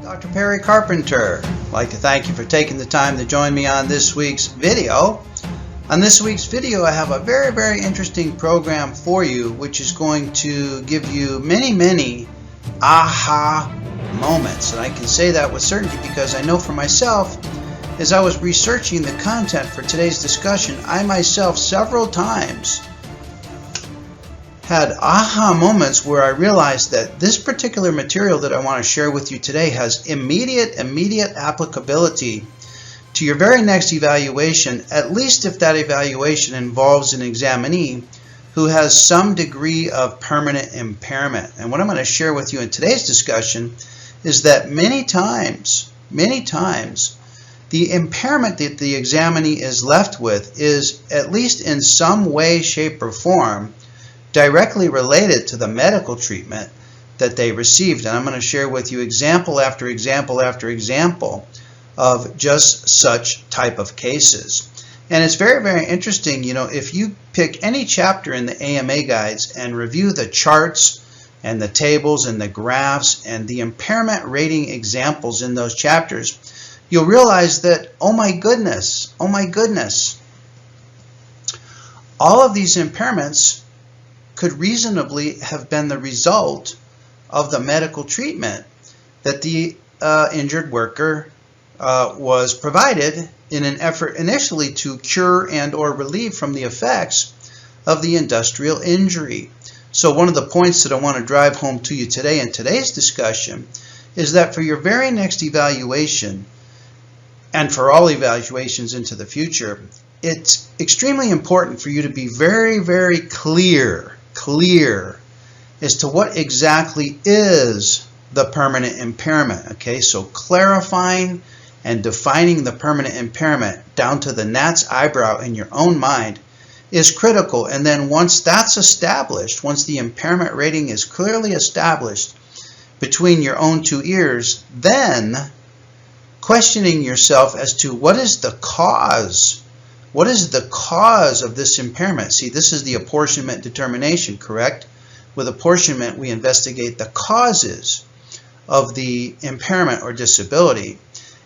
Dr. Perry Carpenter. I'd like to thank you for taking the time to join me on this week's video. On this week's video, I have a very interesting program for you, which is going to give you many aha moments. And I can say that with certainty because I know for myself, as I was researching the content for today's discussion, I myself several times had aha moments where I realized that this particular material that I want to share with you today has immediate applicability to your very next evaluation, at least if that evaluation involves an examinee who has some degree of permanent impairment. And what I'm going to share with you in today's discussion is that many times, the impairment that the examinee is left with is, at least in some way, shape, or form, directly related to the medical treatment that they received. And I'm going to share with you example after example after example of just such type of cases. And it's very interesting, you know, if you pick any chapter in the AMA guides and review the charts and the tables and the graphs and the impairment rating examples in those chapters, you'll realize that, oh my goodness, all of these impairments could reasonably have been the result of the medical treatment that the injured worker was provided in an effort initially to cure and or relieve from the effects of the industrial injury. So one of the points that I want to drive home to you today in today's discussion is that for your very next evaluation, and for all evaluations into the future, it's extremely important for you to be very clear as to what exactly is the permanent impairment. Okay, so clarifying and defining the permanent impairment down to the gnat's eyebrow in your own mind is critical. And then once that's established, once the impairment rating is clearly established between your own two ears, then questioning yourself as to what is the cause. What is the cause of this impairment? See, this is the apportionment determination, correct? With apportionment, we investigate the causes of the impairment or disability,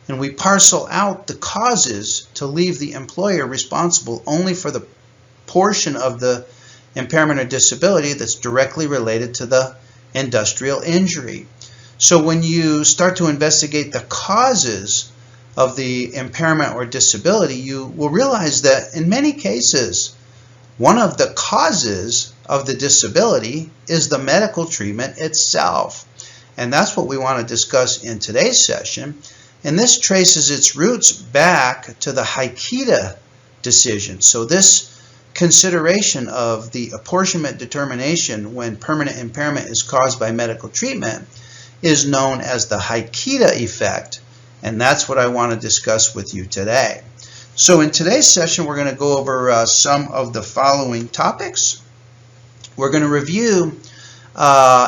and we parcel out the causes to leave the employer responsible only for the portion of the impairment or disability that's directly related to the industrial injury. So when you start to investigate the causes of the impairment or disability, you will realize that in many cases, one of the causes of the disability is the medical treatment itself. And that's what we want to discuss in today's session. And this traces its roots back to the Hikida decision. So this consideration of the apportionment determination when permanent impairment is caused by medical treatment is known as the Hikida Effect. And that's what I want to discuss with you today. So in today's session, we're going to go over some of the following topics. We're going to review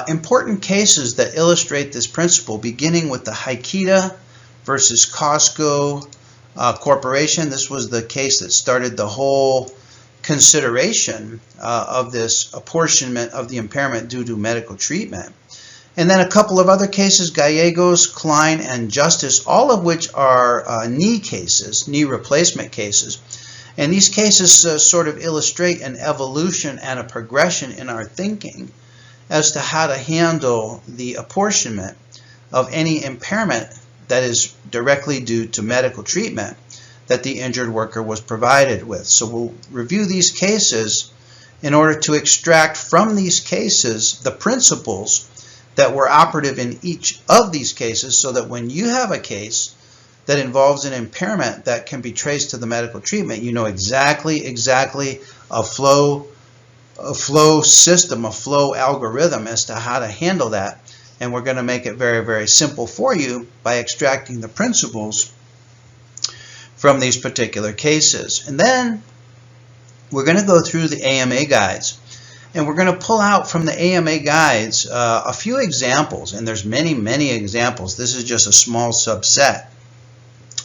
important cases that illustrate this principle, beginning with the Hikida versus Costco Corporation. This was the case that started the whole consideration of this apportionment of the impairment due to medical treatment. And then a couple of other cases, Gallegos, Klein, and Justice, all of which are knee cases, knee replacement cases. And these cases sort of illustrate an evolution and a progression in our thinking as to how to handle the apportionment of any impairment that is directly due to medical treatment that the injured worker was provided with. So we'll review these cases in order to extract from these cases the principles that were operative in each of these cases, so that when you have a case that involves an impairment that can be traced to the medical treatment, you know exactly a flow system, a flow algorithm as to how to handle that. And we're going to make it very simple for you by extracting the principles from these particular cases. And then we're going to go through the AMA guides. And we're going to pull out from the AMA guides a few examples, and there's many examples. This is just a small subset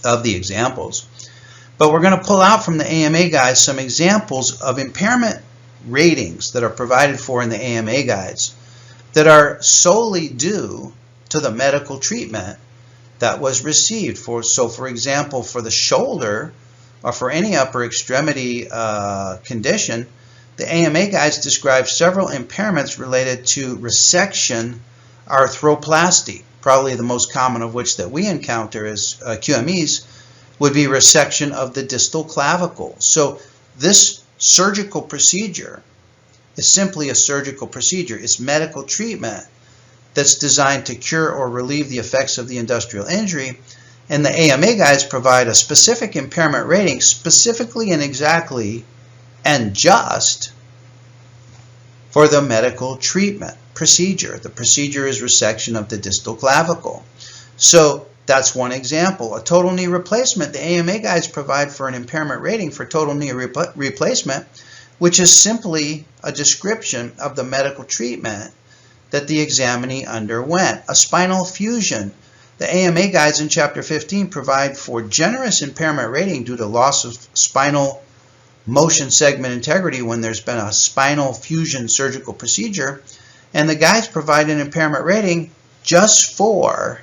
of the examples. But we're going to pull out from the AMA guides some examples of impairment ratings that are provided for in the AMA guides that are solely due to the medical treatment that was received. So for example, for the shoulder or for any upper extremity condition, the AMA guides describe several impairments related to resection arthroplasty. Probably the most common of which that we encounter as QMEs would be resection of the distal clavicle. So this surgical procedure is simply a surgical procedure. It's medical treatment that's designed to cure or relieve the effects of the industrial injury, and the AMA guides provide a specific impairment rating specifically and exactly and just for the medical treatment procedure. The procedure is resection of the distal clavicle. So that's one example. A total knee replacement, the AMA guides provide for an impairment rating for total knee replacement, which is simply a description of the medical treatment that the examinee underwent. A spinal fusion, the AMA guides in Chapter 15 provide for generous impairment rating due to loss of spinal motion segment integrity when there's been a spinal fusion surgical procedure, and the guides provide an impairment rating just for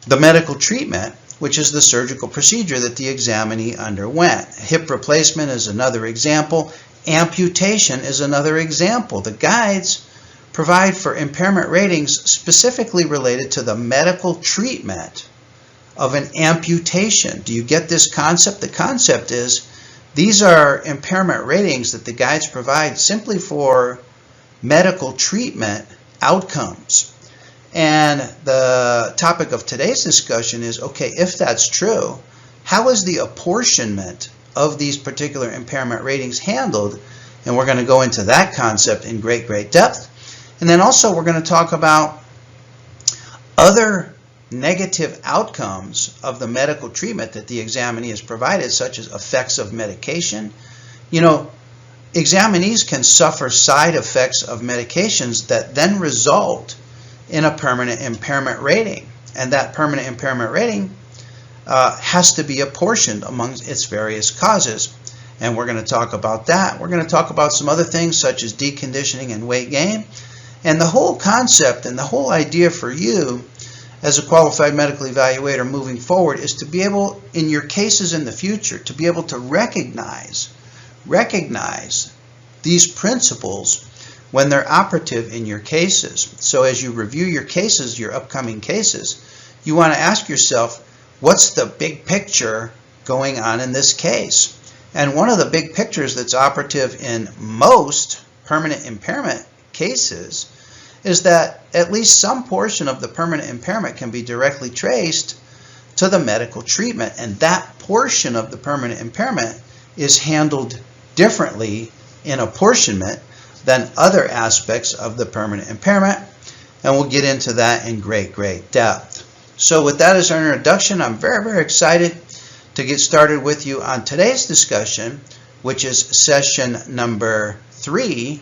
the medical treatment, which is the surgical procedure that the examinee underwent. Hip replacement is another example. Amputation is another example. The guides provide for impairment ratings specifically related to the medical treatment of an amputation. Do you get this concept? The concept is these are impairment ratings that the guides provide simply for medical treatment outcomes. And the topic of today's discussion is, okay, if that's true, how is the apportionment of these particular impairment ratings handled? And we're going to go into that concept in great depth. And then also we're going to talk about other negative outcomes of the medical treatment that the examinee has provided, such as effects of medication. You know, examinees can suffer side effects of medications that then result in a permanent impairment rating. And that permanent impairment rating has to be apportioned among its various causes. And we're going to talk about that. We're going to talk about some other things such as deconditioning and weight gain. And the whole concept and the whole idea for you as a qualified medical evaluator moving forward is to be able, in your cases in the future, to be able to recognize these principles when they're operative in your cases. So as you review your cases, your upcoming cases, you want to ask yourself, what's the big picture going on in this case? And one of the big pictures that's operative in most permanent impairment cases is that at least some portion of the permanent impairment can be directly traced to the medical treatment. And that portion of the permanent impairment is handled differently in apportionment than other aspects of the permanent impairment. And we'll get into that in great depth. So with that as our introduction, I'm very excited to get started with you on today's discussion, which is session number 3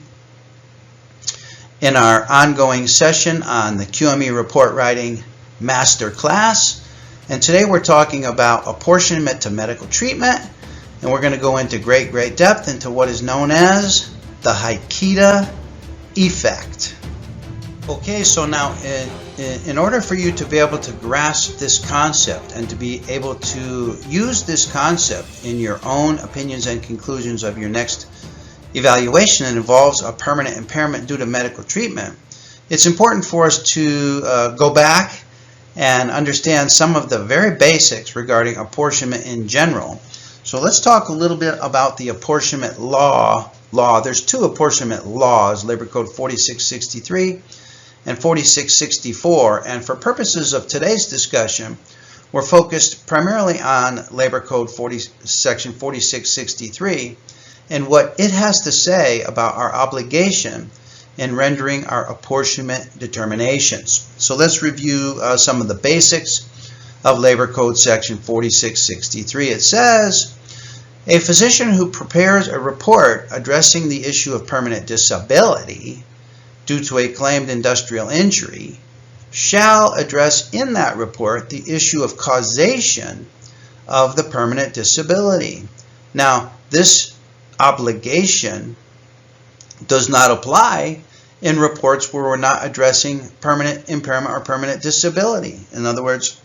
in our ongoing session on the QME report writing master class. And today we're talking about apportionment to medical treatment, and we're going to go into great depth into what is known as the Hikida Effect. Okay, so now in order for you to be able to grasp this concept and to be able to use this concept in your own opinions and conclusions of your next evaluation that involves a permanent impairment due to medical treatment, it's important for us to go back and understand some of the very basics regarding apportionment in general. So let's talk a little bit about the apportionment law. There's 2 apportionment laws, Labor Code 4663 and 4664, and for purposes of today's discussion, we're focused primarily on Labor Code section 4663 and what it has to say about our obligation in rendering our apportionment determinations. So let's review some of the basics of Labor Code section 4663. It says, a physician who prepares a report addressing the issue of permanent disability due to a claimed industrial injury shall address in that report the issue of causation of the permanent disability. Now, this obligation does not apply in reports where we're not addressing permanent impairment or permanent disability. In other words,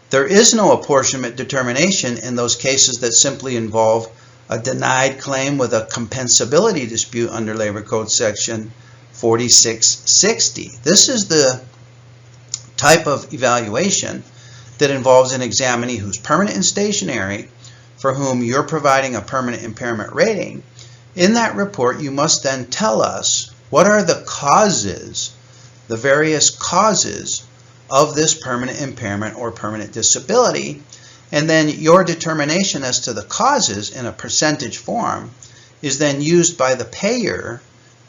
there is no apportionment determination in those cases that simply involve a denied claim with a compensability dispute under Labor Code Section 4660. This is the type of evaluation that involves an examinee who's permanent and stationary, for whom you're providing a permanent impairment rating. In that report, you must then tell us what are the causes, the various causes of this permanent impairment or permanent disability, and then your determination as to the causes in a percentage form is then used by the payer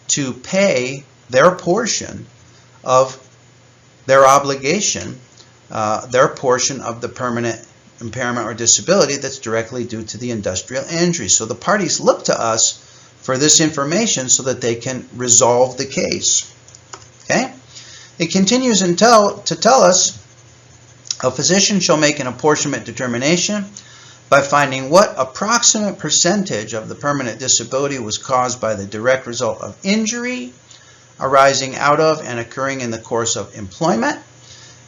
to pay their portion of their obligation, their portion of the permanent impairment or disability that's directly due to the industrial injury. So the parties look to us for this information so that they can resolve the case. Okay? It continues to tell us, a physician shall make an apportionment determination by finding what approximate percentage of the permanent disability was caused by the direct result of injury arising out of and occurring in the course of employment,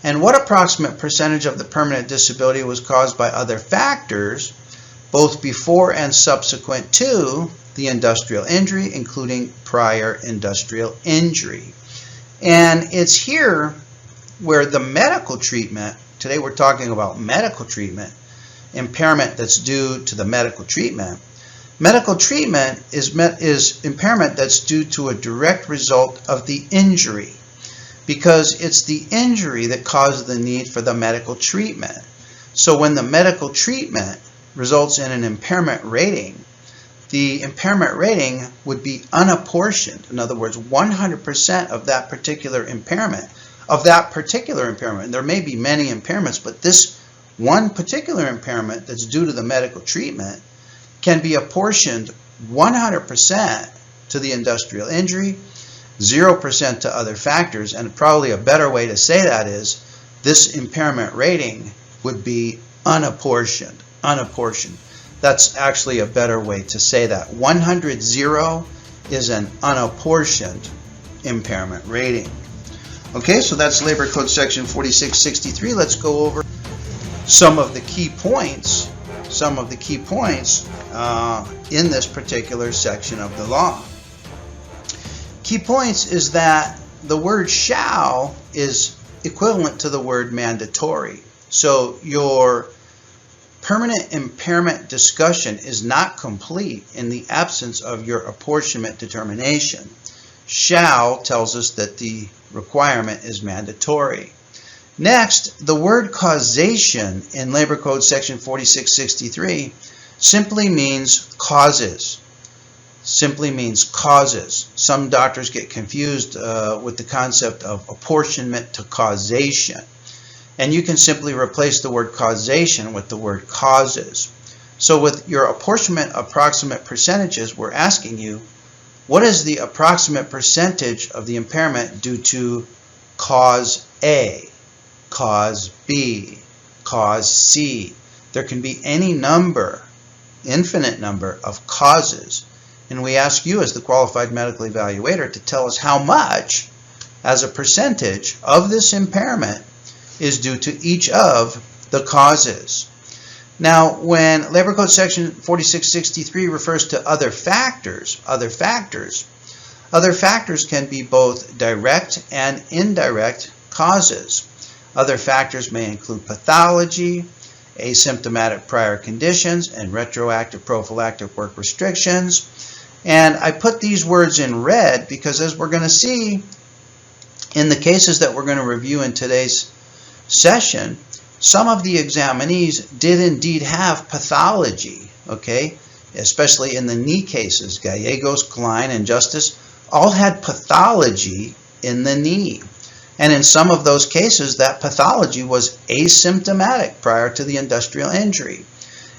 and what approximate percentage of the permanent disability was caused by other factors, both before and subsequent to the industrial injury, including prior industrial injury. And it's here where the medical treatment, today we're talking about medical treatment, impairment that's due to the medical treatment. Medical treatment is impairment that's due to a direct result of the injury, because it's the injury that caused the need for the medical treatment. So when the medical treatment results in an impairment rating, the impairment rating would be unapportioned. In other words, 100% of that particular impairment, and there may be many impairments, but this one particular impairment that's due to the medical treatment can be apportioned 100% to the industrial injury, 0% to other factors, and probably a better way to say that is this impairment rating would be unapportioned. That's actually a better way to say that. 100-0 is an unapportioned impairment rating. Okay, so that's Labor Code Section 4663. Let's go over some of the key points in this particular section of the law. Key points is that the word shall is equivalent to the word mandatory. So your permanent impairment discussion is not complete in the absence of your apportionment determination. Shall tells us that the requirement is mandatory. Next, the word causation in Labor Code Section 4663 simply means causes. Some doctors get confused with the concept of apportionment to causation. And you can simply replace the word causation with the word causes. So with your apportionment approximate percentages, we're asking you, what is the approximate percentage of the impairment due to cause A, cause B, cause C? There can be any number, infinite number of causes. And we ask you as the qualified medical evaluator to tell us how much as a percentage of this impairment is due to each of the causes. Now, when Labor Code Section 4663 refers to other factors can be both direct and indirect causes. Other factors may include pathology, asymptomatic prior conditions, and retroactive prophylactic work restrictions. And I put these words in red because, as we're going to see in the cases that we're going to review in today's session, some of the examinees did indeed have pathology, okay? Especially in the knee cases. Gallegos, Klein, and Justice all had pathology in the knee. And in some of those cases, that pathology was asymptomatic prior to the industrial injury.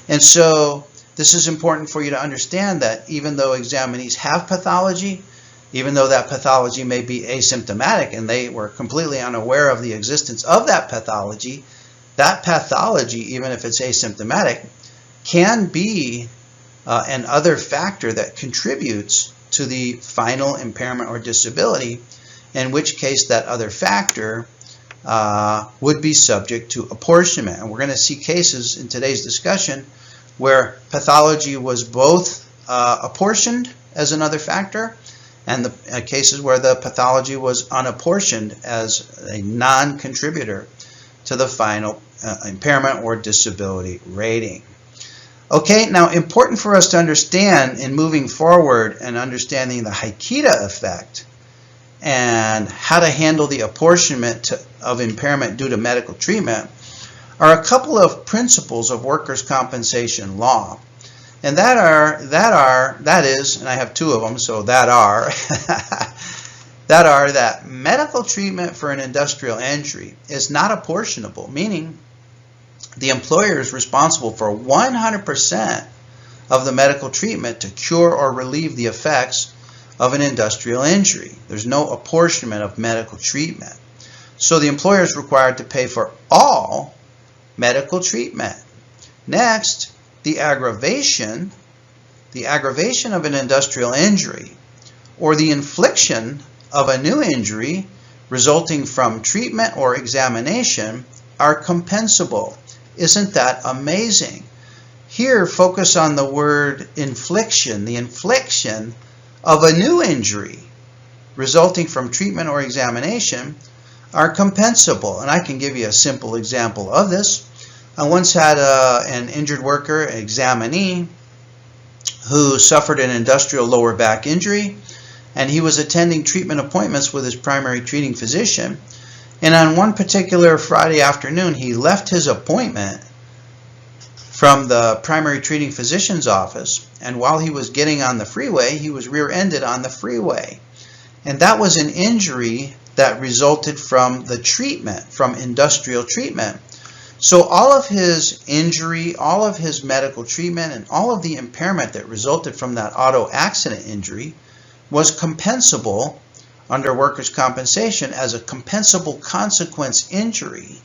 And so this is important for you to understand that even though examinees have pathology, even though that pathology may be asymptomatic and they were completely unaware of the existence of that pathology, even if it's asymptomatic, can be an other factor that contributes to the final impairment or disability, in which case that other factor would be subject to apportionment. And we're going to see cases in today's discussion where pathology was both apportioned as another factor, and the cases where the pathology was unapportioned as a non-contributor to the final impairment or disability rating. Okay, now important for us to understand in moving forward and understanding the Hikida effect and how to handle the apportionment of impairment due to medical treatment are a couple of principles of workers' compensation law. And that is, and I have two of them, so that medical treatment for an industrial injury is not apportionable, meaning the employer is responsible for 100% of the medical treatment to cure or relieve the effects of an industrial injury. There's no apportionment of medical treatment. So the employer is required to pay for all medical treatment. Next, the aggravation of an industrial injury or the infliction of a new injury resulting from treatment or examination are compensable. Isn't that amazing? Here, focus on the word infliction, the infliction of a new injury resulting from treatment or examination are compensable. And I can give you a simple example of this. I once had an injured worker, an examinee, who suffered an industrial lower back injury, and he was attending treatment appointments with his primary treating physician. And on one particular Friday afternoon, he left his appointment from the primary treating physician's office, and while he was getting on the freeway, he was rear-ended on the freeway. And that was an injury that resulted from the treatment, from industrial treatment. So all of his injury, all of his medical treatment, and all of the impairment that resulted from that auto accident injury was compensable under workers' compensation as a compensable consequence injury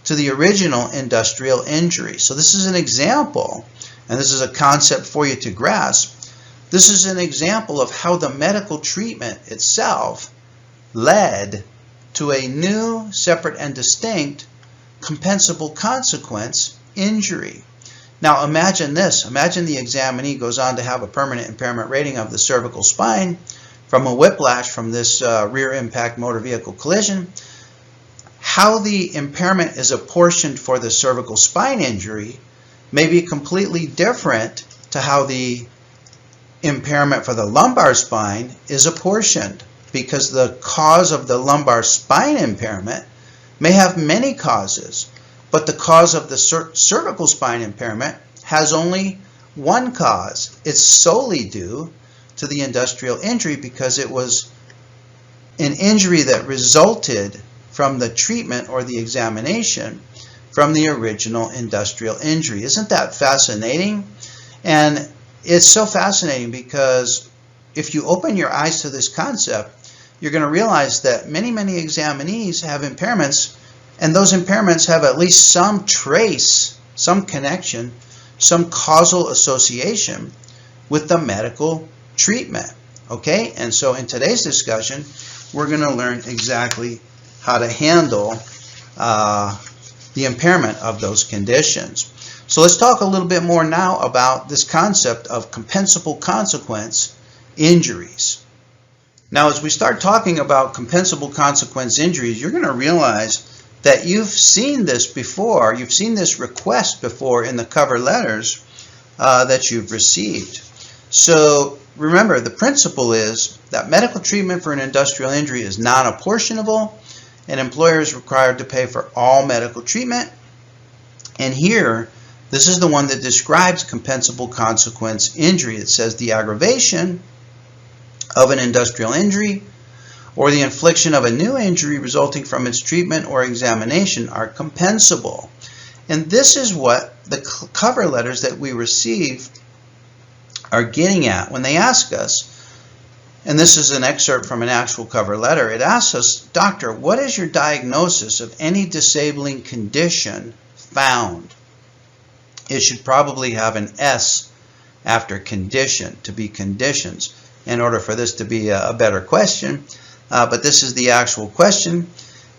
to the original industrial injury. So this is an example, and this is a concept for you to grasp. This is an example of how the medical treatment itself led to a new, separate, and distinct compensable consequence injury. Now imagine this. Imagine the examinee goes on to have a permanent impairment rating of the cervical spine from a whiplash from this rear impact motor vehicle collision. How the impairment is apportioned for the cervical spine injury may be completely different to how the impairment for the lumbar spine is apportioned, because the cause of the lumbar spine impairment may have many causes, but the cause of the cervical spine impairment has only one cause. It's solely due to the industrial injury because it was an injury that resulted from the treatment or the examination from the original industrial injury. Isn't that fascinating? And it's so fascinating because if you open your eyes to this concept, you're going to realize that many examinees have impairments, and those impairments have at least some trace, some connection, some causal association with the medical treatment. Okay? And so in today's discussion, we're going to learn exactly how to handle the impairment of those conditions. So let's talk a little bit more now about this concept of compensable consequence injuries. Now, as we start talking about compensable consequence injuries, you're going to realize that you've seen this before. You've seen this request before in the cover letters that you've received. So remember, the principle is that medical treatment for an industrial injury is non-apportionable. An employer is required to pay for all medical treatment. And here, this is the one that describes compensable consequence injury. It says the aggravation of an industrial injury or the infliction of a new injury resulting from its treatment or examination are compensable. And this is what the cover letters that we receive are getting at when they ask us, and this is an excerpt from an actual cover letter. It asks us, "Doctor, what is your diagnosis of any disabling condition found?" It should probably have an S after condition to be conditions. in order for this to be a better question, but this is the actual question.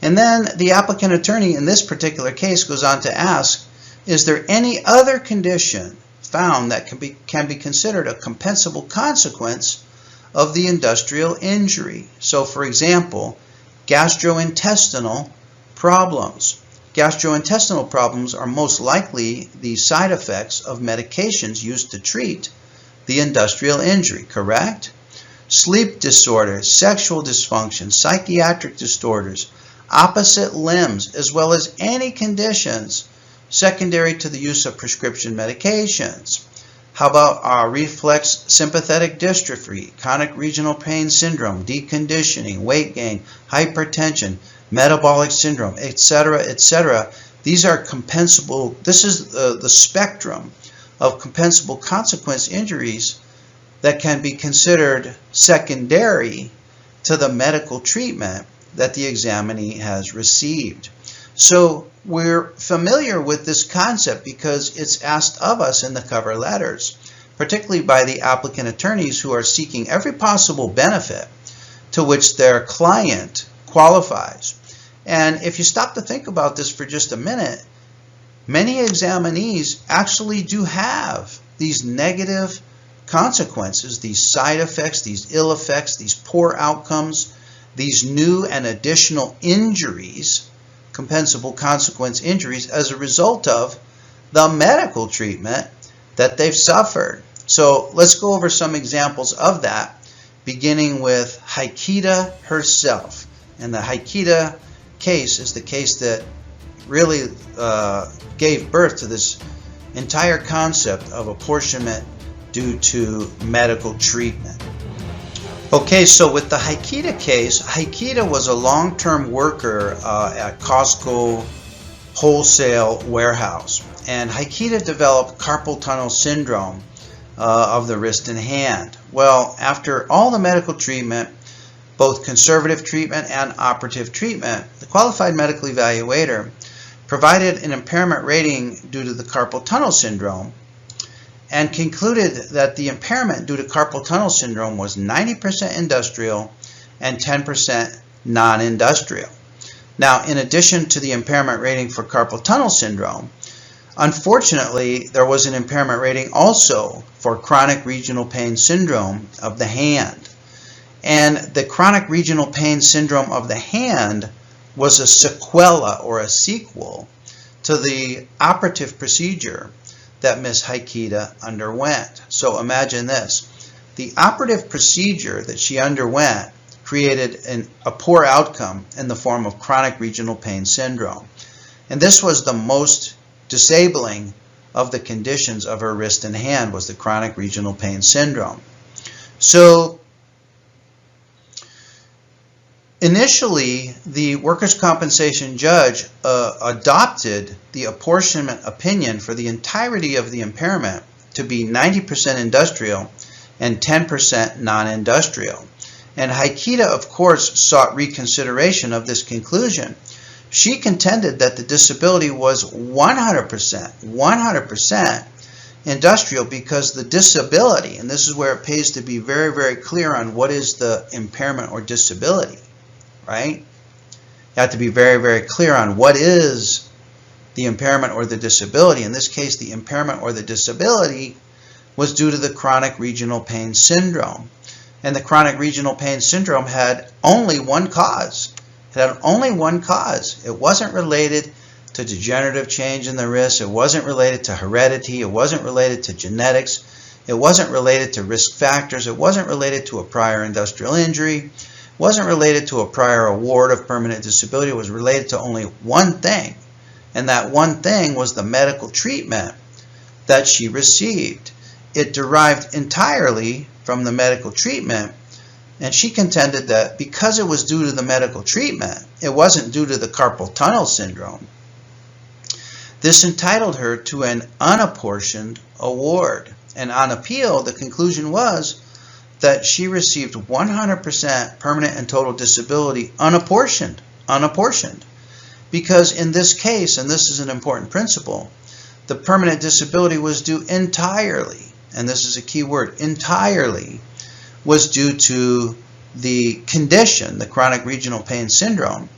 And then the applicant attorney in this particular case goes on to ask, is there any other condition found that can be considered a compensable consequence of the industrial injury? So for example, gastrointestinal problems. Gastrointestinal problems are most likely the side effects of medications used to treat the industrial injury, correct? Sleep disorders, sexual dysfunction, psychiatric disorders, opposite limbs, as well as any conditions secondary to the use of prescription medications. How about reflex sympathetic dystrophy, chronic regional pain syndrome, deconditioning, weight gain, hypertension, metabolic syndrome, etc., etc. These are compensable. This is the spectrum of compensable consequence injuries that can be considered secondary to the medical treatment that the examinee has received. So we're familiar with this concept because it's asked of us in the cover letters, particularly by the applicant attorneys who are seeking every possible benefit to which their client qualifies. And if you stop to think about this for just a minute, many examinees actually do have these negative consequences, these side effects, these ill effects, these poor outcomes, these new and additional injuries, compensable consequence injuries, as a result of the medical treatment that they've suffered. So let's go over some examples of that, beginning with Hikida herself. And the Hikida case is the case that really gave birth to this entire concept of apportionment due to medical treatment. Okay, so with the Hikida case, Hikida was a long-term worker at Costco wholesale warehouse, and Hikida developed carpal tunnel syndrome of the wrist and hand. Well, after all the medical treatment, both conservative treatment and operative treatment, the qualified medical evaluator provided an impairment rating due to the carpal tunnel syndrome and concluded that the impairment due to carpal tunnel syndrome was 90% industrial and 10% non-industrial. Now, in addition to the impairment rating for carpal tunnel syndrome, unfortunately, there was an impairment rating also for chronic regional pain syndrome of the hand. And the chronic regional pain syndrome of the hand was a sequela or a sequel to the operative procedure that Ms. Hikida underwent. So imagine this. The operative procedure that she underwent created a poor outcome in the form of chronic regional pain syndrome. And this was the most disabling of the conditions of her wrist and hand, was the chronic regional pain syndrome. So initially, the workers' compensation judge adopted the apportionment opinion for the entirety of the impairment to be 90% industrial and 10% non-industrial. And Hikida, of course, sought reconsideration of this conclusion. She contended that the disability was 100% industrial because the disability, and this is where it pays to be very, very clear on what is the impairment or disability, right? You have to be very, very clear on what is the impairment or the disability. In this case, the impairment or the disability was due to the chronic regional pain syndrome. And the chronic regional pain syndrome had only one cause. It had only one cause. It wasn't related to degenerative change in the wrist. It wasn't related to heredity. It wasn't related to genetics. It wasn't related to risk factors. It wasn't related to a prior industrial injury. It wasn't related to a prior award of permanent disability. It was related to only one thing. And that one thing was the medical treatment that she received. It derived entirely from the medical treatment, and she contended that because it was due to the medical treatment, it wasn't due to the carpal tunnel syndrome. This entitled her to an unapportioned award. And on appeal, the conclusion was that she received 100% permanent and total disability unapportioned. Because in this case, and this is an important principle, the permanent disability was due entirely, and this is a key word, entirely, was due to the condition, the chronic regional pain syndrome,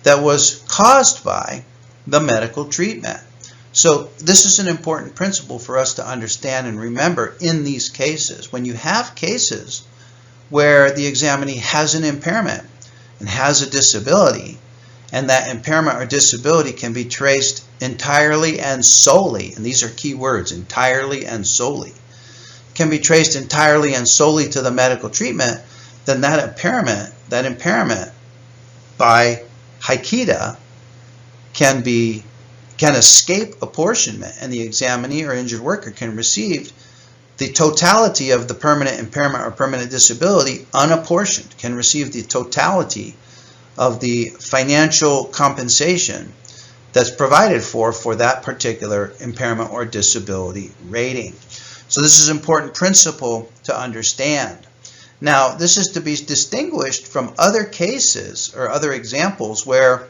that was caused by the medical treatment. So this is an important principle for us to understand and remember in these cases. When you have cases where the examinee has an impairment and has a disability, and that impairment or disability can be traced entirely and solely, and these are key words, entirely and solely, can be traced entirely and solely to the medical treatment, then that impairment by Hikida can escape apportionment, and the examinee or injured worker can receive the totality of the permanent impairment or permanent disability unapportioned, can receive the totality of the financial compensation that's provided for that particular impairment or disability rating. So this is an important principle to understand. Now, this is to be distinguished from other cases or other examples where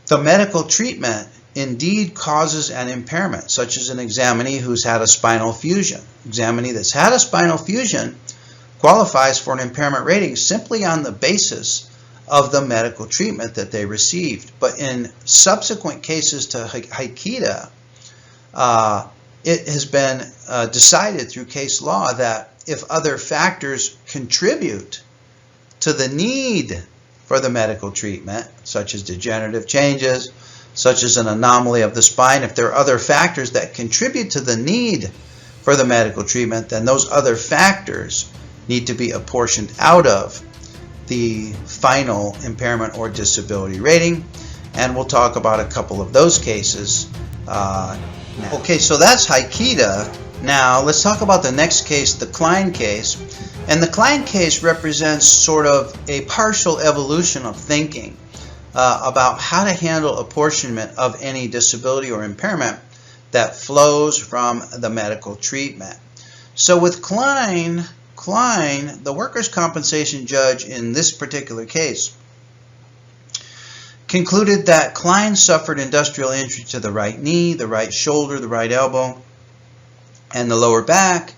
the medical treatment indeed causes an impairment, such as an examinee who's had a spinal fusion. Examinee that's had a spinal fusion qualifies for an impairment rating simply on the basis of the medical treatment that they received. But in subsequent cases to Hikida, it has been decided through case law that if other factors contribute to the need for the medical treatment, such as degenerative changes, such as an anomaly of the spine, if there are other factors that contribute to the need for the medical treatment, then those other factors need to be apportioned out of the final impairment or disability rating. And we'll talk about a couple of those cases now. Okay, so that's Hikida. Now let's talk about the next case, the Klein case. And the Klein case represents sort of a partial evolution of thinking about how to handle apportionment of any disability or impairment that flows from the medical treatment. So with Klein, the workers' compensation judge in this particular case concluded that Klein suffered industrial injury to the right knee, the right shoulder, the right elbow, and the lower back,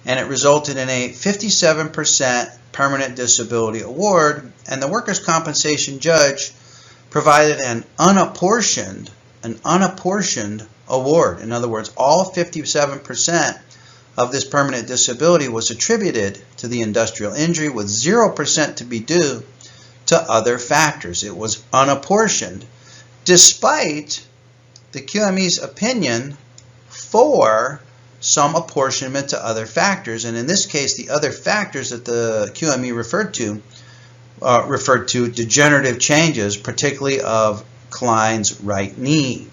and it resulted in a 57% permanent disability award, and the workers' compensation judge provided an unapportioned award. In other words, all 57% of this permanent disability was attributed to the industrial injury, with 0% to be due to other factors. It was unapportioned, despite the QME's opinion for some apportionment to other factors. And in this case, the other factors that the QME referred to degenerative changes, particularly of Klein's right knee.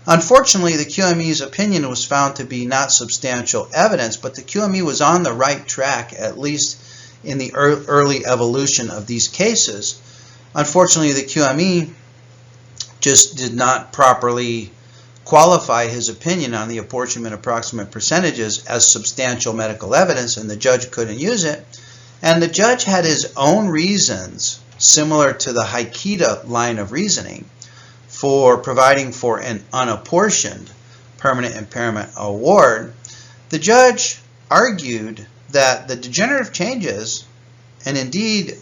Unfortunately, the QME's opinion was found to be not substantial evidence, but the QME was on the right track, at least in the early evolution of these cases. Unfortunately, the QME just did not properly qualify his opinion on the apportionment approximate percentages as substantial medical evidence, and the judge couldn't use it. And the judge had his own reasons, similar to the Hikida line of reasoning, for providing for an unapportioned permanent impairment award. The judge argued that the degenerative changes, and indeed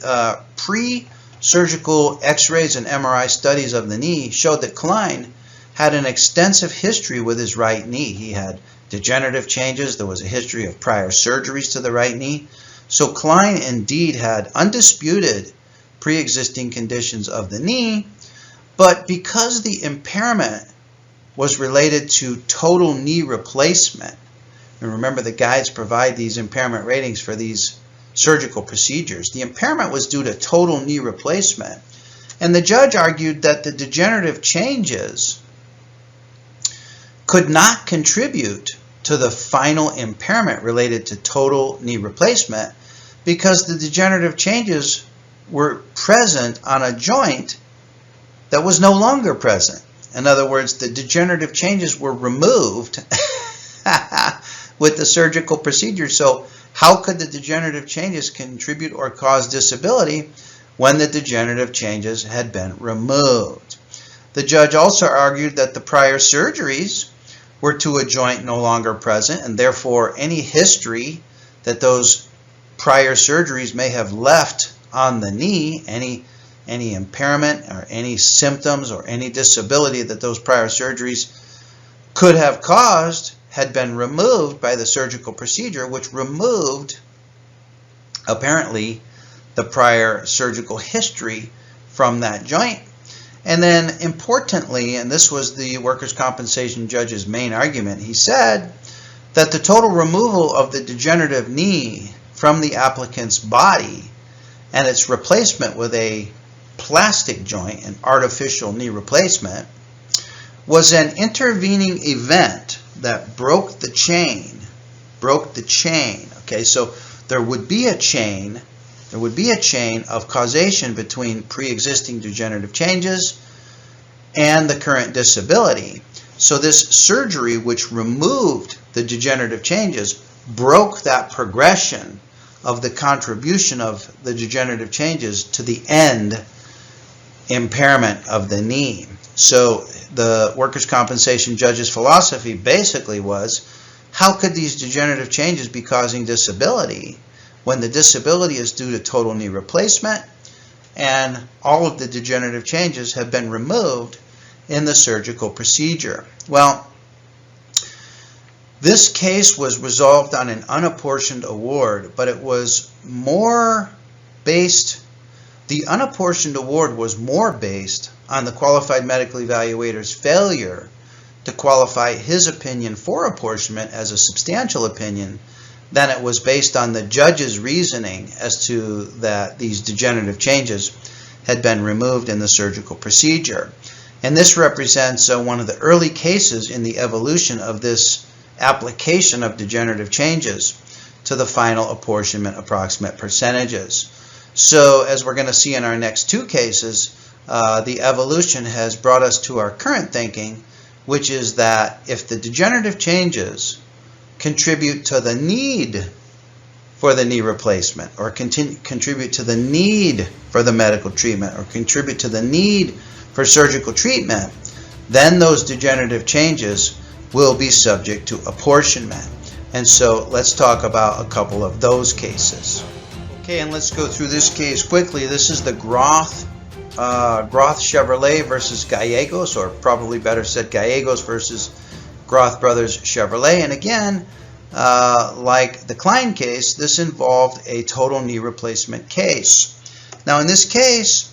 pre-surgical x-rays and MRI studies of the knee, showed that Klein had an extensive history with his right knee. He had degenerative changes. There was a history of prior surgeries to the right knee. So Klein indeed had undisputed pre-existing conditions of the knee, but because the impairment was related to total knee replacement, and remember the guides provide these impairment ratings for these surgical procedures, the impairment was due to total knee replacement, and the judge argued that the degenerative changes could not contribute to the final impairment related to total knee replacement because the degenerative changes were present on a joint that was no longer present. In other words, the degenerative changes were removed with the surgical procedure. So how could the degenerative changes contribute or cause disability when the degenerative changes had been removed? The judge also argued that the prior surgeries were to a joint no longer present, and therefore any history that those prior surgeries may have left on the knee, any impairment or any symptoms or any disability that those prior surgeries could have caused had been removed by the surgical procedure, which removed apparently the prior surgical history from that joint. And then importantly, and this was the workers' compensation judge's main argument, he said that the total removal of the degenerative knee from the applicant's body and its replacement with a plastic joint, an artificial knee replacement, was an intervening event that broke the chain. Okay, so there would be a chain of causation between pre-existing degenerative changes and the current disability. So this surgery, which removed the degenerative changes, broke that progression of the contribution of the degenerative changes to the end impairment of the knee. So the workers' compensation judge's philosophy basically was, how could these degenerative changes be causing disability when the disability is due to total knee replacement and all of the degenerative changes have been removed in the surgical procedure? Well, this case was resolved on an unapportioned award, but it was more based, the unapportioned award was more based on the qualified medical evaluator's failure to qualify his opinion for apportionment as a substantial opinion than it was based on the judge's reasoning as to that these degenerative changes had been removed in the surgical procedure. And this represents one of the early cases in the evolution of this application of degenerative changes to the final apportionment approximate percentages. So as we're going to see in our next two cases, the evolution has brought us to our current thinking, which is that if the degenerative changes contribute to the need for the knee replacement, or contribute to the need for the medical treatment, or contribute to the need for surgical treatment, then those degenerative changes will be subject to apportionment. And so let's talk about a couple of those cases. Okay, and let's go through this case quickly. This is the Groth Chevrolet versus Gallegos, or probably better said Gallegos versus Groth Brothers Chevrolet. And again, like the Klein case, this involved a total knee replacement case. Now in this case,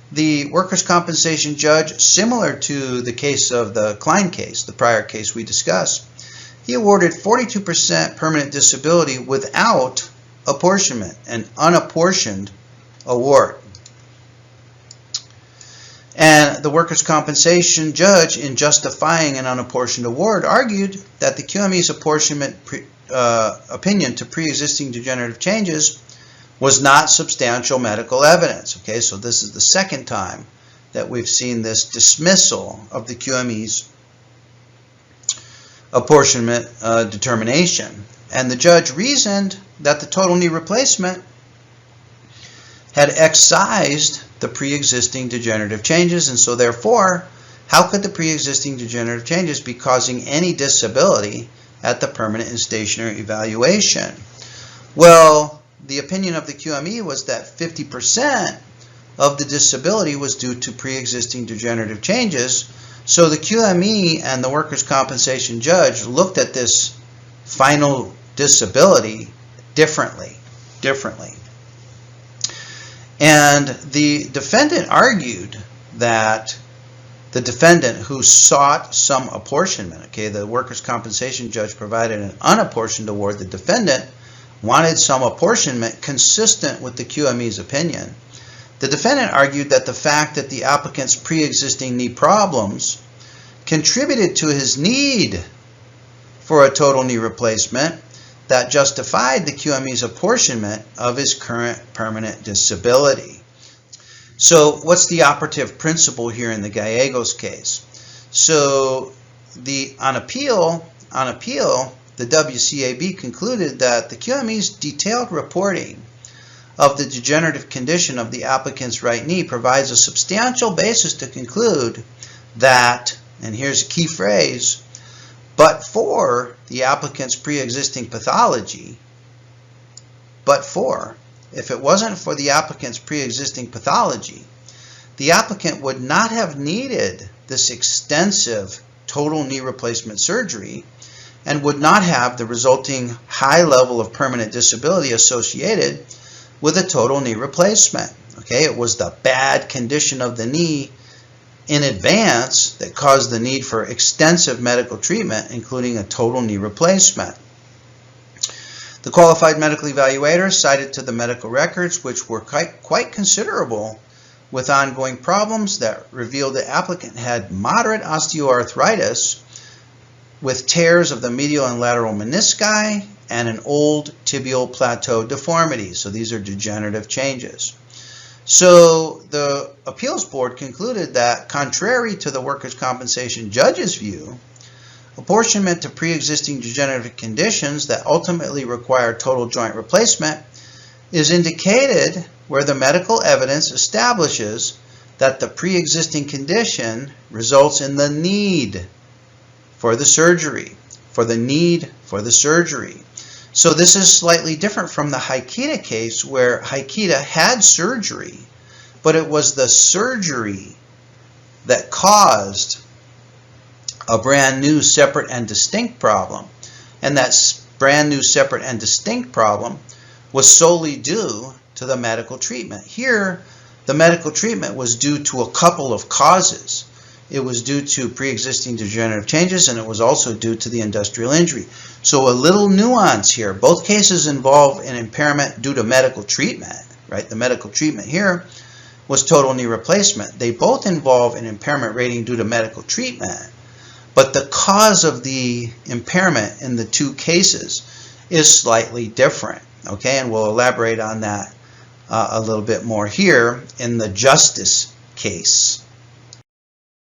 the workers' compensation judge, similar to the case of the Klein case, the prior case we discussed, he awarded 42% permanent disability without apportionment, an unapportioned award. And the workers' compensation judge, in justifying an unapportioned award, argued that the QME's apportionment opinion to pre-existing degenerative changes was not substantial medical evidence. Okay, so this is the second time that we've seen this dismissal of the QME's apportionment determination. And the judge reasoned that the total knee replacement had excised the pre-existing degenerative changes, and so therefore, how could the pre-existing degenerative changes be causing any disability at the permanent and stationary evaluation? Well, the opinion of the QME was that 50% of the disability was due to pre-existing degenerative changes. So the QME and the workers' compensation judge looked at this final disability differently. And the defendant argued that the defendant who sought some apportionment, okay, the workers' compensation judge provided an unapportioned award. The defendant wanted some apportionment consistent with the QME's opinion. The defendant argued that the fact that the applicant's pre-existing knee problems contributed to his need for a total knee replacement that justified the QME's apportionment of his current permanent disability. So what's the operative principle here in the Gallegos case? So on appeal, the WCAB concluded that the QME's detailed reporting of the degenerative condition of the applicant's right knee provides a substantial basis to conclude that, and here's a key phrase, but for the applicant's pre-existing pathology, but for, if it wasn't for the applicant's pre-existing pathology, the applicant would not have needed this extensive total knee replacement surgery and would not have the resulting high level of permanent disability associated with a total knee replacement. Okay, it was the bad condition of the knee in advance that caused the need for extensive medical treatment, including a total knee replacement. The qualified medical evaluator cited to the medical records, which were quite considerable, with ongoing problems that revealed the applicant had moderate osteoarthritis with tears of the medial and lateral menisci and an old tibial plateau deformity. So these are degenerative changes. So the appeals board concluded that, contrary to the workers' compensation judge's view, apportionment to pre-existing degenerative conditions that ultimately require total joint replacement is indicated where the medical evidence establishes that the pre-existing condition results in the need for the surgery, for the need for the surgery. So this is slightly different from the Hikida case, where Hikida had surgery, but it was the surgery that caused a brand new separate and distinct problem. And that brand new separate and distinct problem was solely due to the medical treatment. Here, the medical treatment was due to a couple of causes. It was due to pre-existing degenerative changes, and it was also due to the industrial injury. So a little nuance here. Both cases involve an impairment due to medical treatment, right? The medical treatment here was total knee replacement. They both involve an impairment rating due to medical treatment, but the cause of the impairment in the two cases is slightly different, okay? And we'll elaborate on that a little bit more here in the justice case.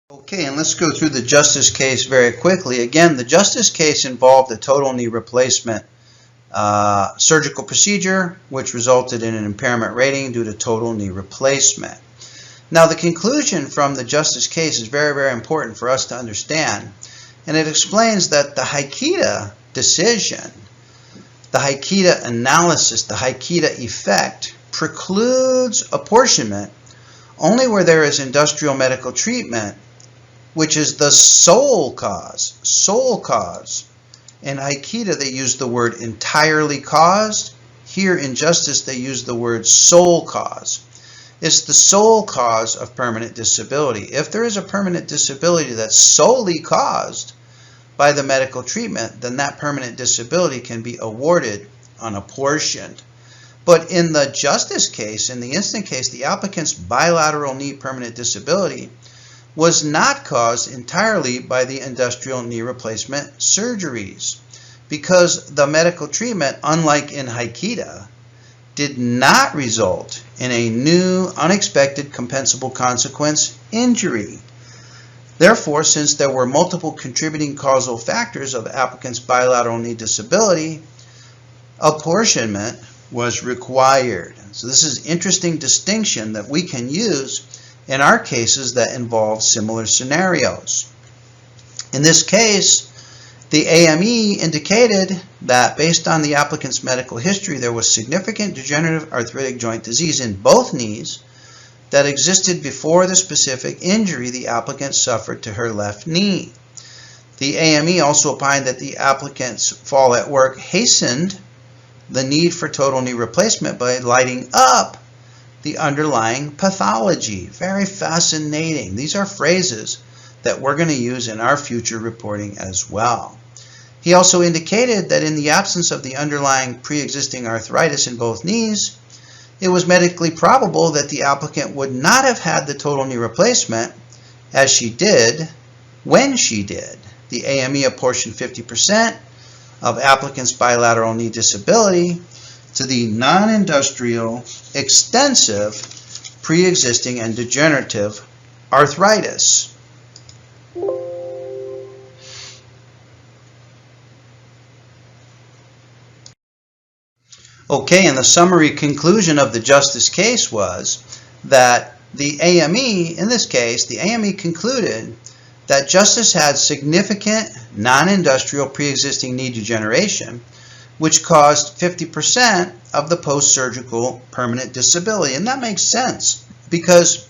Okay, and let's go through the justice case very quickly. Again, the justice case involved a total knee replacement surgical procedure, which resulted in an impairment rating due to total knee replacement. Now, the conclusion from the justice case is very, very important for us to understand, and it explains that the Hikida decision, the Hikida analysis, the Hikida effect precludes apportionment only where there is industrial medical treatment, which is the sole cause. Sole cause. In Hikida, they use the word entirely caused. Here in justice, they use the word sole cause. It's the sole cause of permanent disability. If there is a permanent disability that's solely caused by the medical treatment, then that permanent disability can be awarded unapportioned. But in the justice case, in the instant case, the applicant's bilateral knee permanent disability was not caused entirely by the industrial knee replacement surgeries, because the medical treatment, unlike in Hikida, did not result in a new, unexpected, compensable consequence injury. Therefore, since there were multiple contributing causal factors of the applicant's bilateral knee disability, apportionment was required. So this is an interesting distinction that we can use in our cases that involve similar scenarios. In this case, the AME indicated that based on the applicant's medical history, there was significant degenerative arthritic joint disease in both knees that existed before the specific injury the applicant suffered to her left knee. The AME also opined that the applicant's fall at work hastened the need for total knee replacement by lighting up the underlying pathology. Very fascinating. These are phrases that we're going to use in our future reporting as well. He also indicated that in the absence of the underlying pre-existing arthritis in both knees, it was medically probable that the applicant would not have had the total knee replacement as she did when she did. The AME apportioned 50% of applicant's bilateral knee disability to the non-industrial, extensive, pre-existing and degenerative arthritis. Okay, and the summary conclusion of the justice case was that the AME, in this case, the AME concluded that justice had significant non-industrial pre-existing knee degeneration which caused 50% of the post-surgical permanent disability. And that makes sense, because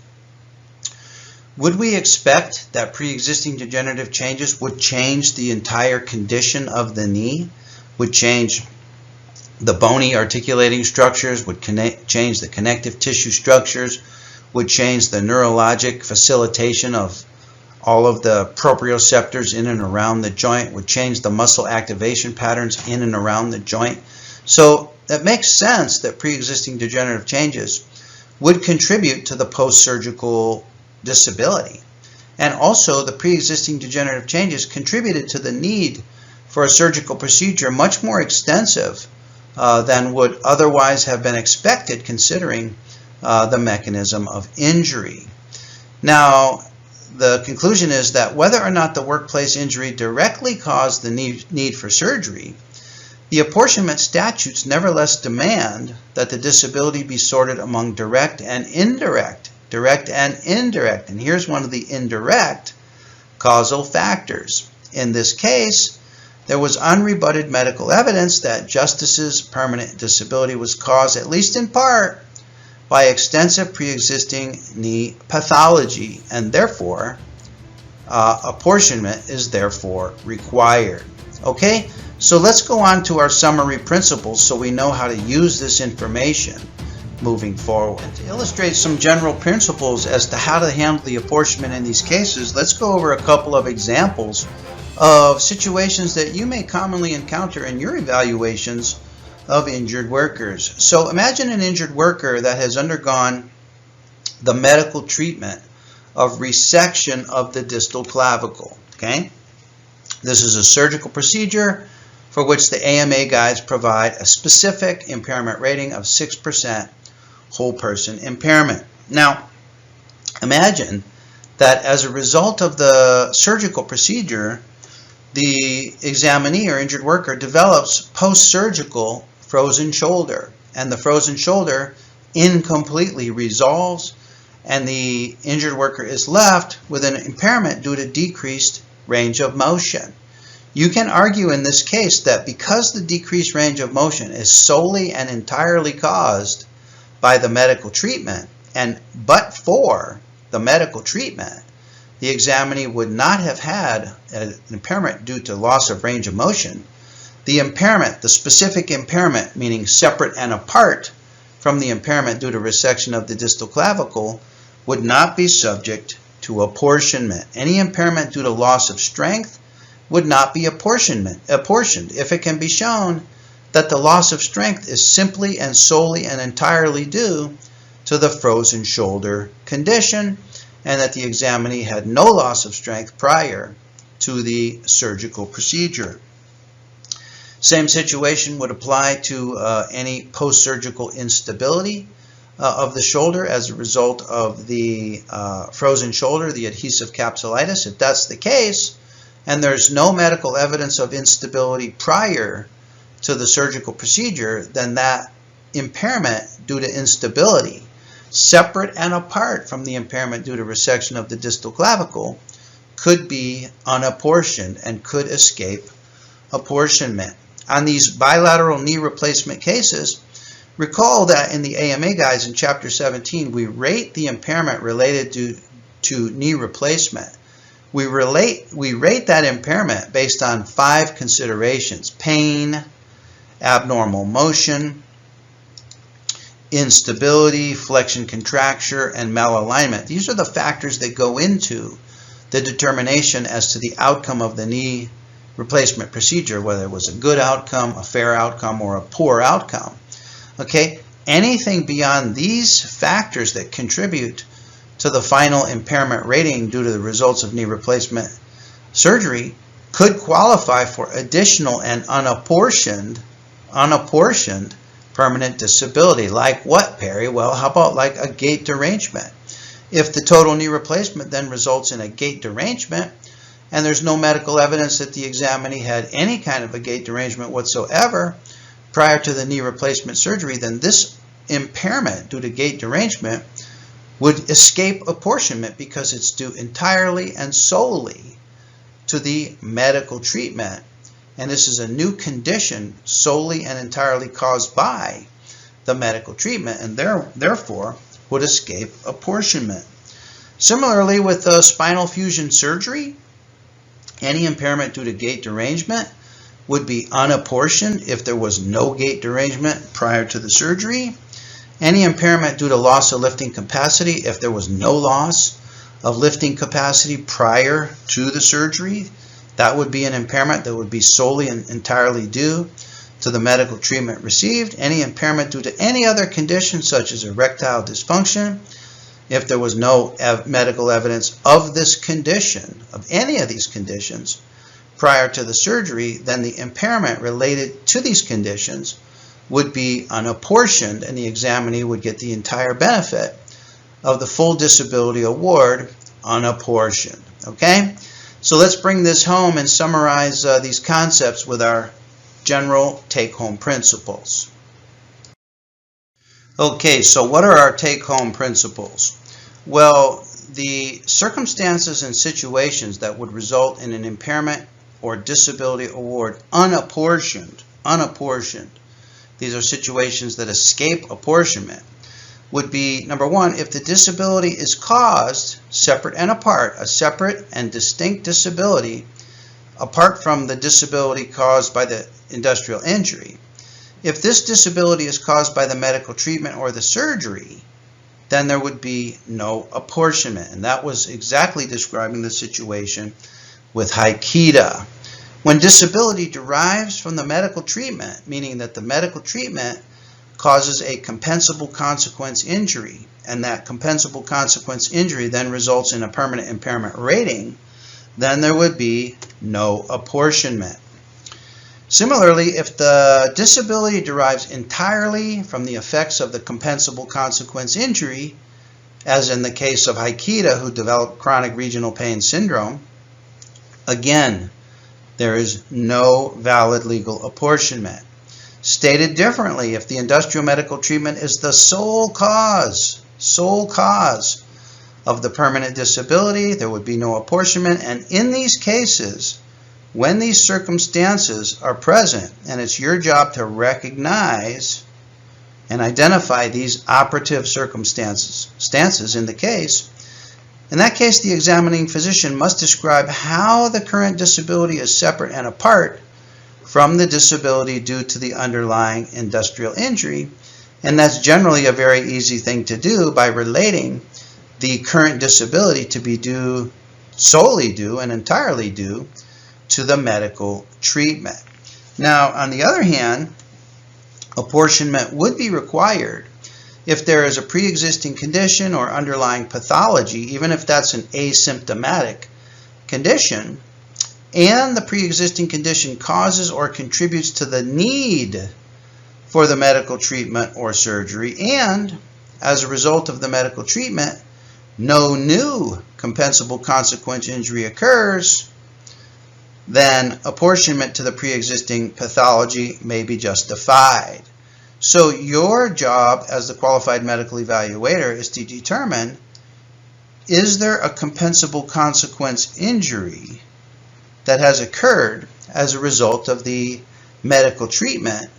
would we expect that pre-existing degenerative changes would change the entire condition of the knee, would change the bony articulating structures, would change the connective tissue structures, would change the neurologic facilitation of all of the proprioceptors in and around the joint, would change the muscle activation patterns in and around the joint? So it makes sense that pre-existing degenerative changes would contribute to the post-surgical disability. And also the pre-existing degenerative changes contributed to the need for a surgical procedure much more extensive than would otherwise have been expected, considering the mechanism of injury. Now, the conclusion is that whether or not the workplace injury directly caused the need for surgery, the apportionment statutes nevertheless demand that the disability be sorted among direct and indirect. And here's one of the indirect causal factors. In this case, there was unrebutted medical evidence that Justice's permanent disability was caused, at least in part, by extensive pre-existing knee pathology, and therefore apportionment is therefore required. Okay, so let's go on to our summary principles so we know how to use this information moving forward. To illustrate some general principles as to how to handle the apportionment in these cases, let's go over a couple of examples of situations that you may commonly encounter in your evaluations of injured workers. So imagine an injured worker that has undergone the medical treatment of resection of the distal clavicle. Okay, this is a surgical procedure for which the AMA guides provide a specific impairment rating of 6% whole person impairment. Now, imagine that as a result of the surgical procedure, the examinee or injured worker develops post-surgical frozen shoulder, and the frozen shoulder incompletely resolves, and the injured worker is left with an impairment due to decreased range of motion. You can argue in this case that because the decreased range of motion is solely and entirely caused by the medical treatment, and but for the medical treatment, the examinee would not have had an impairment due to loss of range of motion. The impairment, the specific impairment, meaning separate and apart from the impairment due to resection of the distal clavicle, would not be subject to apportionment. Any impairment due to loss of strength would not be apportioned if it can be shown that the loss of strength is simply and solely and entirely due to the frozen shoulder condition, and that the examinee had no loss of strength prior to the surgical procedure. Same situation would apply to any post-surgical instability of the shoulder as a result of the frozen shoulder, the adhesive capsulitis. If that's the case, and there's no medical evidence of instability prior to the surgical procedure, then that impairment due to instability, separate and apart from the impairment due to resection of the distal clavicle, could be unapportioned and could escape apportionment. On these bilateral knee replacement cases, recall that in the AMA guides in Chapter 17, we rate the impairment related to knee replacement. We rate that impairment based on 5 considerations: pain, abnormal motion, instability, flexion contracture, and malalignment. These are the factors that go into the determination as to the outcome of the knee replacement procedure, whether it was a good outcome, a fair outcome, or a poor outcome. Okay, anything beyond these factors that contribute to the final impairment rating due to the results of knee replacement surgery could qualify for additional and unapportioned permanent disability. Like what, Perry? Well, how about like a gait derangement? If the total knee replacement then results in a gait derangement, and there's no medical evidence that the examinee had any kind of a gait derangement whatsoever prior to the knee replacement surgery, then this impairment due to gait derangement would escape apportionment because it's due entirely and solely to the medical treatment and this is a new condition solely and entirely caused by the medical treatment, and therefore would escape apportionment. Similarly, with spinal fusion surgery, any impairment due to gait derangement would be unapportioned if there was no gait derangement prior to the surgery. Any impairment due to loss of lifting capacity, if there was no loss of lifting capacity prior to the surgery, that would be an impairment that would be solely and entirely due to the medical treatment received. Any impairment due to any other condition, such as erectile dysfunction, if there was no medical evidence of this condition, of any of these conditions, prior to the surgery, then the impairment related to these conditions would be unapportioned, and the examinee would get the entire benefit of the full disability award unapportioned. Okay? So let's bring this home and summarize these concepts with our general take-home principles. Okay, so what are our take-home principles? Well, the circumstances and situations that would result in an impairment or disability award unapportioned, these are situations that escape apportionment, would be, number one, if the disability is caused separate and apart, a separate and distinct disability apart from the disability caused by the industrial injury. If this disability is caused by the medical treatment or the surgery, then there would be no apportionment. And that was exactly describing the situation with Hikida. When disability derives from the medical treatment, meaning that the medical treatment causes a compensable consequence injury, and that compensable consequence injury then results in a permanent impairment rating, then there would be no apportionment. Similarly, if the disability derives entirely from the effects of the compensable consequence injury, as in the case of Hikida, who developed chronic regional pain syndrome, again, there is no valid legal apportionment. Stated differently, if the industrial medical treatment is the sole cause of the permanent disability, there would be no apportionment. And in these cases, when these circumstances are present, and it's your job to recognize and identify these operative circumstances in the case, in that case, the examining physician must describe how the current disability is separate and apart from the disability due to the underlying industrial injury. And that's generally a very easy thing to do by relating the current disability to be solely due and entirely due to the medical treatment. Now, on the other hand, apportionment would be required if there is a pre-existing condition or underlying pathology, even if that's an asymptomatic condition, and the pre-existing condition causes or contributes to the need for the medical treatment or surgery, and as a result of the medical treatment, no new compensable consequence injury occurs, then apportionment to the pre-existing pathology may be justified. So your job as the qualified medical evaluator is to determine, is there a compensable consequence injury that has occurred as a result of the medical treatment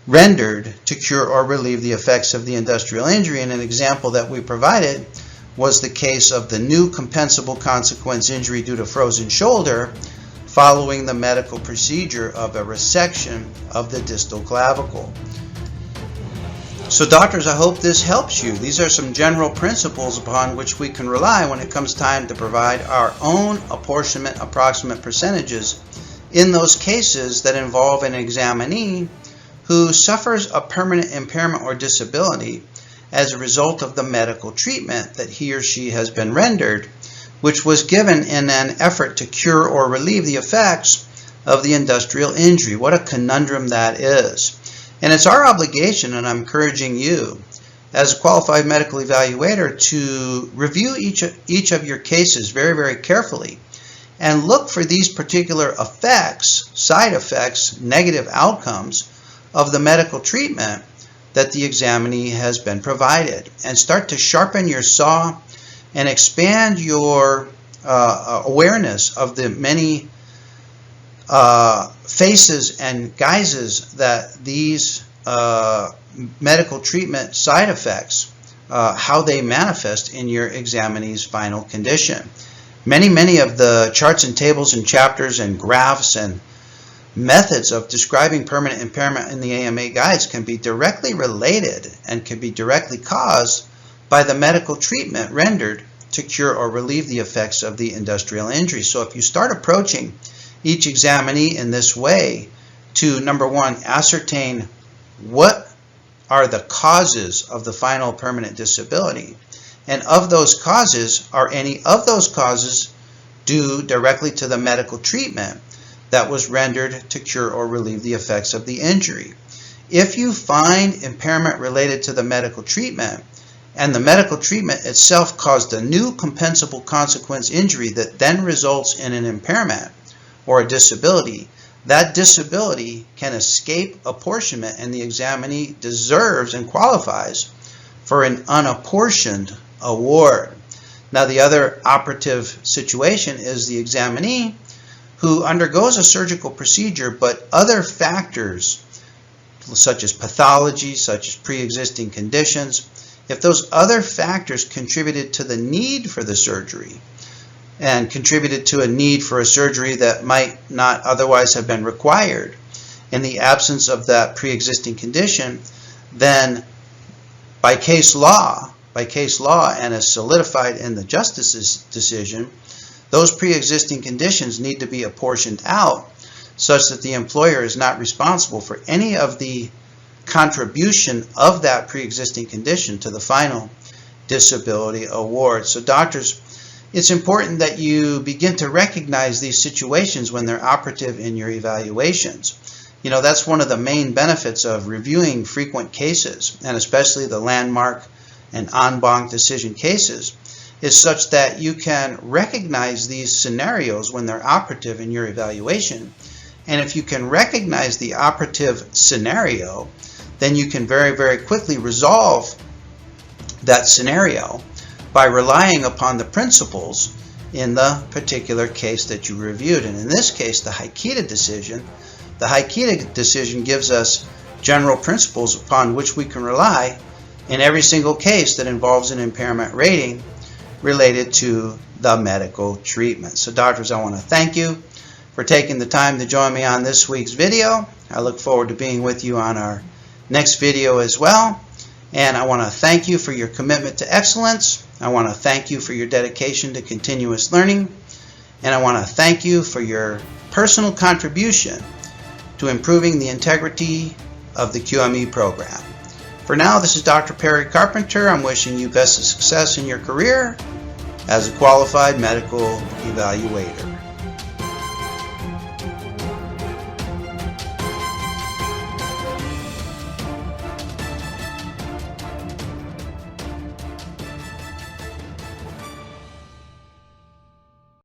rendered to cure or relieve the effects of the industrial injury? And an example that we provided was the case of the new compensable consequence injury due to frozen shoulder following the medical procedure of a resection of the distal clavicle. So doctors, I hope this helps you. These are some general principles upon which we can rely when it comes time to provide our own apportionment approximate percentages in those cases that involve an examinee who suffers a permanent impairment or disability as a result of the medical treatment that he or she has been rendered, which was given in an effort to cure or relieve the effects of the industrial injury. What a conundrum that is. And it's our obligation, and I'm encouraging you as a qualified medical evaluator to review each of your cases very, very carefully and look for these particular effects, side effects, negative outcomes of the medical treatment that the examinee has been provided, and start to sharpen your saw and expand your awareness of the many faces and guises that these medical treatment side effects, how they manifest in your examinee's final condition. Many of the charts and tables and chapters and graphs and methods of describing permanent impairment in the AMA guides can be directly related and can be directly caused by the medical treatment rendered to cure or relieve the effects of the industrial injury. So if you start approaching each examinee in this way to, number one, ascertain what are the causes of the final permanent disability, and of those causes, are any of those causes due directly to the medical treatment that was rendered to cure or relieve the effects of the injury. If you find impairment related to the medical treatment, and the medical treatment itself caused a new compensable consequence injury that then results in an impairment or a disability, that disability can escape apportionment, and the examinee deserves and qualifies for an unapportioned award. Now, the other operative situation is the examinee who undergoes a surgical procedure, but other factors such as pathology, such as pre-existing conditions, if those other factors contributed to the need for the surgery and contributed to a need for a surgery that might not otherwise have been required in the absence of that pre-existing condition, then by case law and as solidified in the justice's decision, those pre-existing conditions need to be apportioned out such that the employer is not responsible for any of the contribution of that pre-existing condition to the final disability award. So doctors, it's important that you begin to recognize these situations when they're operative in your evaluations. You know, that's one of the main benefits of reviewing frequent cases, and especially the landmark and en banc decision cases, is such that you can recognize these scenarios when they're operative in your evaluation. And if you can recognize the operative scenario, then you can very quickly resolve that scenario by relying upon the principles in the particular case that you reviewed. And in this case, the Hikida decision gives us general principles upon which we can rely in every single case that involves an impairment rating related to the medical treatment. So doctors, I want to thank you for taking the time to join me on this week's video. I look forward to being with you on our next video as well. And I want to thank you for your commitment to excellence. I want to thank you for your dedication to continuous learning. And I want to thank you for your personal contribution to improving the integrity of the QME program. For now, this is Dr. Perry Carpenter. I'm wishing you best of success in your career as a qualified medical evaluator.